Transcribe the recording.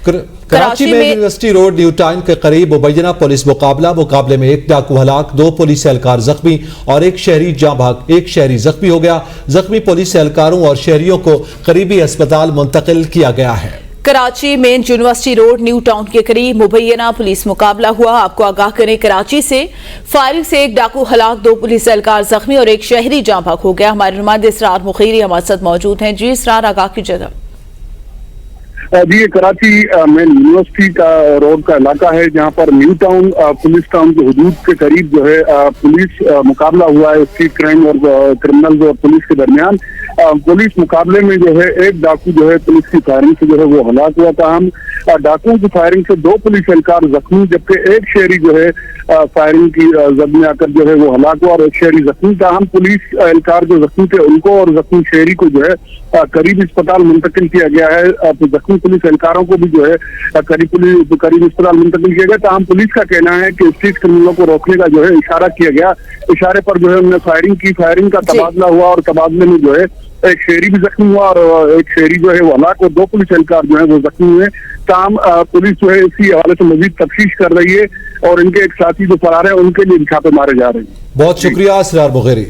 कराची में university road new town के करीब मुबैना पुलिस मुकाबले में एक डाकू हलाक, 2 पुलिस एहलकार जख्मी और एक शहरी जाँ भाग। एक शहरी जख्मी हो गया। जख्मी पुलिस एहलकारों और शहरियों को करीबी अस्पताल मुंतकिल किया गया है। कराची में यूनिवर्सिटी रोड न्यू टाउन के करीब मुबैना पुलिस मुकाबला हुआ। आपको आगाह करें, कराची से फायरिंग से एक डाकू हलाक, 2 पुलिस एहलकार जख्मी और एक शहरी जाँ भाग हो गया। हमारे नुमाइंदे इसरार मुखीरी हमारे साथ मौजूद हैं। जी इसरार, आगाह की जगह। जी, ये कराची में यूनिवर्सिटी का रोड का इलाका है जहां पर न्यू टाउन पुलिस टाउन के हुदूद के करीब जो है पुलिस मुकाबला हुआ है स्ट्रीट क्राइम और क्रिमिनल्स और पुलिस के दरमियान। पुलिस मुकाबले में जो है एक डाकू जो है पुलिस की फायरिंग से जो है वो हलाक हुआ था। हम डाकुओं की फायरिंग से 2 पुलिस एहलकार जख्मी, जबकि एक शहरी जो है फायरिंग की जद में आकर जो है वो हलाक हुआ और एक शहरी जख्मी था। हम पुलिस एहलकार जो जख्मी थे उनको और जख्मी शहरी को जो है करीब अस्पताल मुंतकिल किया गया है। जख्मी पुलिस एहलकारों को भी जो है करीब अस्पताल मुंतकिल किया गया। तमाम पुलिस का कहना है कि स्ट्रीट क्रिमिनलों को रोकने का जो है इशारा किया गया। इशारे पर जो है उन्होंने फायरिंग की। फायरिंग का तबादला हुआ और तबादले में जो है एक शहरी भी जख्मी हुआ और एक शहरी जो है वो हलाक और 2 पुलिस एहलकार जो है वो जख्मी हुए। तमाम पुलिस जो है इसी हवाले से मजीद तफ्तीश कर रही है और इनके एक साथी जो फरार है उनके लिए छापे मारे जा रहे हैं। बहुत शुक्रिया इसरार मुखीरी।